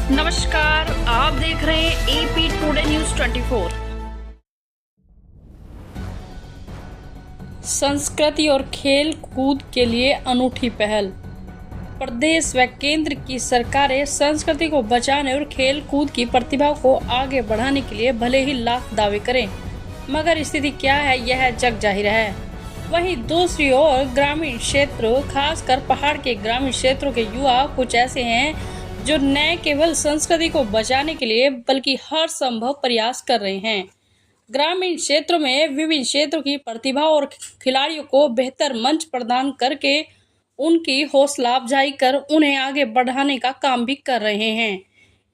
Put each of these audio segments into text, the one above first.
नमस्कार, आप देख रहे हैं एपी टुडे न्यूज 24। संस्कृति और खेल कूद के लिए अनूठी पहल। प्रदेश व केंद्र की सरकारें संस्कृति को बचाने और खेल कूद की प्रतिभा को आगे बढ़ाने के लिए भले ही लाख दावे करें, मगर स्थिति क्या है यह जग जाहिर है। वहीं दूसरी ओर ग्रामीण क्षेत्रों, खासकर पहाड़ के ग्रामीण क्षेत्रों के युवा कुछ ऐसे हैं जो न केवल संस्कृति को बचाने के लिए बल्कि हर संभव प्रयास कर रहे हैं। ग्रामीण क्षेत्रों में विभिन्न क्षेत्रों की प्रतिभा और खिलाड़ियों को बेहतर मंच प्रदान करके उनकी हौसला अफजाई कर उन्हें आगे बढ़ाने का काम भी कर रहे हैं।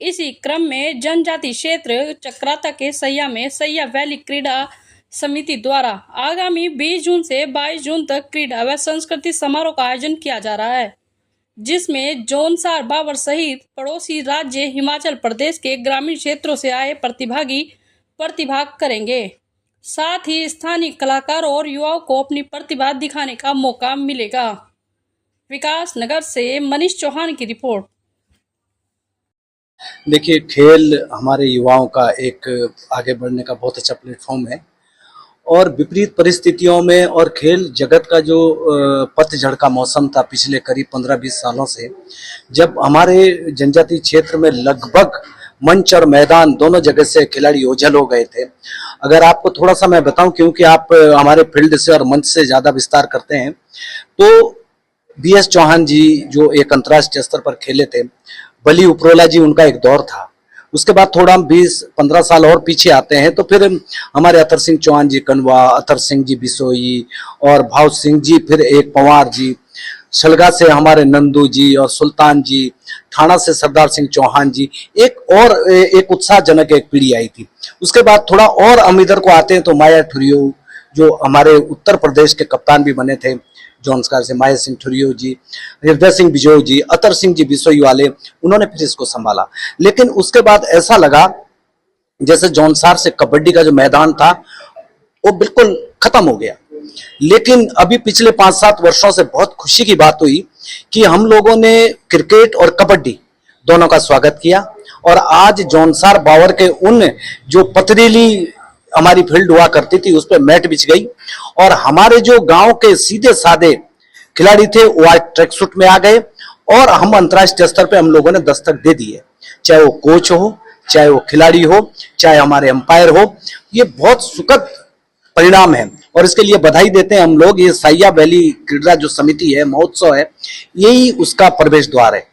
इसी क्रम में जनजाति क्षेत्र चक्राता के सैया में सैया वैली क्रीड़ा समिति द्वारा आगामी 20 जून से 22 जून तक क्रीड़ा व संस्कृति समारोह का आयोजन किया जा रहा है, जिसमें जौनसार बाबर सहित पड़ोसी राज्य हिमाचल प्रदेश के ग्रामीण क्षेत्रों से आए प्रतिभागी प्रतिभाग करेंगे। साथ ही स्थानीय कलाकारों और युवाओं को अपनी प्रतिभा दिखाने का मौका मिलेगा। विकास नगर से मनीष चौहान की रिपोर्ट। देखिए, खेल हमारे युवाओं का एक आगे बढ़ने का बहुत अच्छा प्लेटफॉर्म है और विपरीत परिस्थितियों में और खेल जगत का जो पतझड़ का मौसम था पिछले करीब 15-20 सालों से, जब हमारे जनजातीय क्षेत्र में लगभग मंच और मैदान दोनों जगह से खिलाड़ी ओझल हो गए थे। अगर आपको थोड़ा सा मैं बताऊं, क्योंकि आप हमारे फील्ड से और मंच से ज़्यादा विस्तार करते हैं, तो BS चौहान जी जो एक अंतर्राष्ट्रीय स्तर पर खेले थे, बली उपरोला जी उनका एक दौर था। उसके बाद थोड़ा हम 20-15 साल और पीछे आते हैं तो फिर हमारे अतर सिंह चौहान जी कनवा, अतर सिंह जी बिसोई और भाव सिंह जी, फिर एक पंवार जी, सलगा से हमारे नंदू जी और सुल्तान जी, थाना से सरदार सिंह चौहान जी, एक उत्साहजनक एक पीढ़ी आई थी। उसके बाद थोड़ा और हम इधर को आते हैं तो माया ठुरियो जो हमारे उत्तर प्रदेश के कप्तान भी बने थे, जौनसार से माया सिंह ठुरियो जी, हृदय सिंह बिजोई जी, अतर सिंह जी बिसोई वाले, उन्होंने फिर इसको संभाला। लेकिन उसके बाद ऐसा लगा जैसे जौनसार से कबड्डी का जो मैदान था वो बिल्कुल खत्म हो गया। लेकिन अभी पिछले 5-7 वर्षों से बहुत खुशी की बात हुई कि हम लोगों ने क्रिकेट और कबड्डी दोनों का स्वागत किया और आज जौनसार बावर के उन जो पथरीली हमारी फील्ड हुआ करती थी उस पर मैट बिछ गई और हमारे जो गांव के सीधे साधे खिलाड़ी थे वो आज ट्रैक सूट में आ गए और हम अंतर्राष्ट्रीय स्तर पे हम लोगों ने दस्तक दे दी है। चाहे वो कोच हो, चाहे वो खिलाड़ी हो, चाहे हमारे अंपायर हो, ये बहुत सुखद परिणाम है और इसके लिए बधाई देते हैं हम लोग। ये सैया वैली क्रीड़ा जो समिति है, महोत्सव है, यही उसका प्रवेश द्वार है।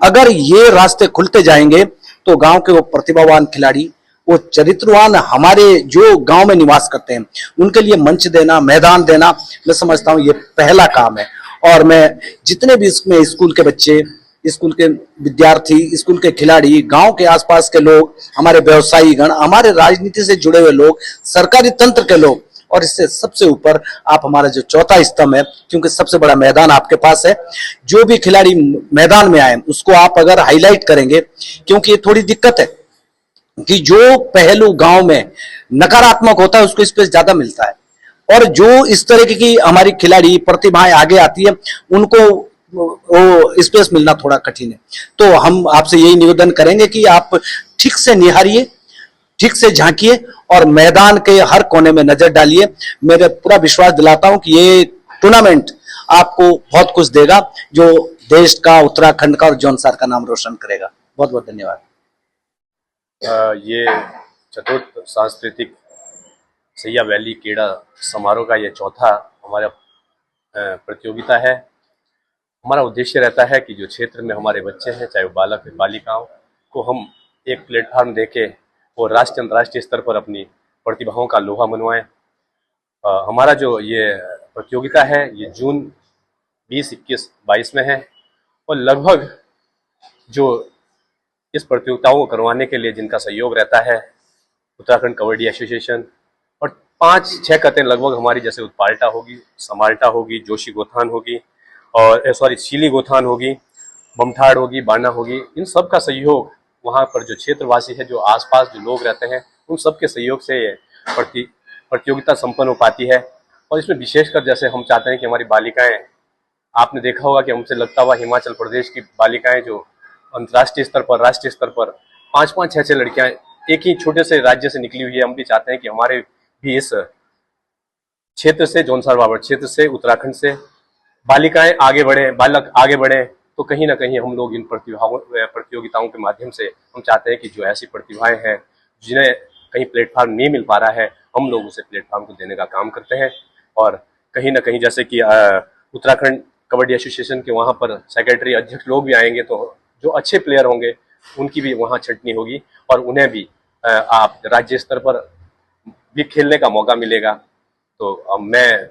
अगर ये रास्ते खुलते जाएंगे तो गांव के वो प्रतिभावान खिलाड़ी, वो चरित्रवान हमारे जो गांव में निवास करते हैं, उनके लिए मंच देना, मैदान देना, मैं समझता हूँ ये पहला काम है। और मैं जितने भी इसमें स्कूल के बच्चे, स्कूल के विद्यार्थी, स्कूल के खिलाड़ी, गांव के आसपास के लोग, हमारे व्यवसायी गण, हमारे राजनीति से जुड़े हुए लोग, सरकारी तंत्र के लोग और इससे सबसे ऊपर आप हमारा जो चौथा स्तंभ है, क्योंकि सबसे बड़ा मैदान आपके पास है, जो भी खिलाड़ी मैदान में आए उसको आप अगर हाईलाइट करेंगे, क्योंकि ये थोड़ी दिक्कत है कि जो पहलू गांव में नकारात्मक होता है उसको स्पेस ज्यादा मिलता है और जो इस तरह की हमारी खिलाड़ी प्रतिभाएं आगे आती है उनको वो स्पेस मिलना थोड़ा कठिन है। तो हम आपसे यही निवेदन करेंगे कि आप ठीक से निहारिए, ठीक से झांकिए और मैदान के हर कोने में नजर डालिए। मेरे पूरा विश्वास दिलाता हूं कि ये टूर्नामेंट आपको बहुत कुछ देगा जो देश का, उत्तराखंड का और जौनसार का नाम रोशन करेगा। बहुत बहुत धन्यवाद। ये चतुर्थ सांस्कृतिक सैया वैली क्रीड़ा समारोह का ये चौथा हमारा प्रतियोगिता है। हमारा उद्देश्य रहता है कि जो क्षेत्र में हमारे बच्चे हैं, चाहे वो बालक है बालिकाओं, को हम एक प्लेटफॉर्म देके वो राष्ट्रीय अंतर्राष्ट्रीय स्तर पर अपनी प्रतिभाओं का लोहा मनवाएं। हमारा जो ये प्रतियोगिता है ये जून 20, 21, 22 में है और लगभग जो इस प्रतियोगिताओं को करवाने के लिए जिनका सहयोग रहता है, उत्तराखंड कबड्डी एसोसिएशन और 5-6 कतें लगभग हमारी, जैसे उत्पाल्टा होगी, समाल्टा होगी, जोशी गोथान होगी और सीली गोथान होगी, बमठाड़ होगी, बाना होगी, इन सब का सहयोग वहाँ पर जो क्षेत्रवासी है, जो आसपास जो लोग रहते हैं, उन सब के सहयोग से ये प्रतियोगिता संपन्न हो पाती है। और इसमें विशेषकर जैसे हम चाहते हैं कि हमारी बालिकाएं, आपने देखा होगा कि हमसे लगता हुआ हिमाचल प्रदेश की बालिकाएं जो अंतर्राष्ट्रीय स्तर पर, राष्ट्रीय स्तर पर 5-5, 6-6 लड़कियां एक ही छोटे से राज्य से निकली हुई है। हम भी चाहते हैं कि हमारे भी इस क्षेत्र से, जौनसार बाबर क्षेत्र से, उत्तराखंड से बालिकाएं आगे बढ़े, बालक आगे बढ़े। तो कहीं ना कहीं हम लोग इन प्रतियोगिताओं के माध्यम से हम चाहते हैं कि जो ऐसी प्रतिभाएं हैं जिन्हें कहीं प्लेटफॉर्म नहीं मिल पा रहा है, हम लोग उसे प्लेटफॉर्म को देने का काम करते हैं। और कहीं ना कहीं जैसे कि उत्तराखंड कबड्डी एसोसिएशन के वहाँ पर सेक्रेटरी, अध्यक्ष लोग भी आएंगे, तो जो अच्छे प्लेयर होंगे उनकी भी वहाँ छंटनी होगी और उन्हें भी आप राज्य स्तर पर भी खेलने का मौका मिलेगा। तो मैं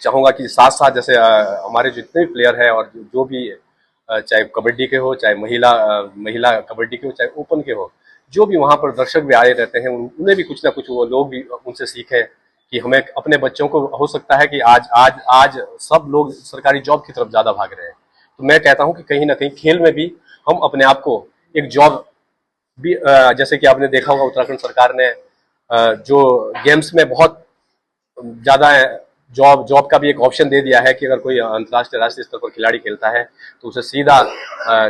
चाहूँगा कि साथ साथ जैसे हमारे जितने भी प्लेयर हैं और जो भी चाहे कबड्डी के हो, चाहे महिला कबड्डी के हो, चाहे ओपन के हो, जो भी वहाँ पर दर्शक भी आए रहते हैं, उन्हें भी कुछ ना कुछ वो लोग भी उनसे सीखें कि हमें अपने बच्चों को, हो सकता है कि आज सब लोग सरकारी जॉब की तरफ ज़्यादा भाग रहे हैं। तो मैं कहता हूँ कि कहीं ना कहीं खेल में भी हम अपने आप को एक जॉब भी, जैसे कि आपने देखा होगा उत्तराखंड सरकार ने जो गेम्स में बहुत ज़्यादा जॉब का भी एक ऑप्शन दे दिया है कि अगर कोई अंतर्राष्ट्रीय राष्ट्रीय स्तर पर खिलाड़ी खेलता है तो उसे सीधा,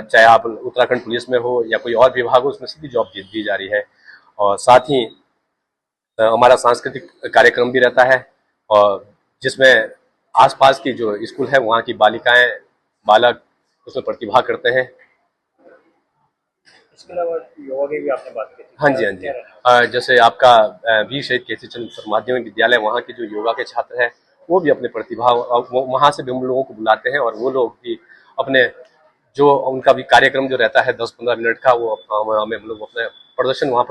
चाहे आप उत्तराखंड पुलिस में हो या कोई और विभाग हो, उसमें सीधी जॉब दी जा रही है। और साथ ही हमारा सांस्कृतिक कार्यक्रम भी रहता है, और जिसमें आसपास की जो स्कूल है वहाँ की बालिकाएं, बालक उसमें प्रतिभा करते हैं। इसके अलावा योगा की भी आपने बात की थी। हाँ जी, हाँ जी। जैसे आपका वीर शहीद केसरी चंद्र माध्यमिक विद्यालय, वहाँ के जो योगा के छात्र हैं वो भी अपने प्रतिभा, वहाँ से भी हम लोगों को बुलाते हैं और वो लोग भी अपने जो उनका भी कार्यक्रम जो रहता है 10-15 मिनट का, वो हमें हम लोग अपने प्रदर्शन वहाँ पर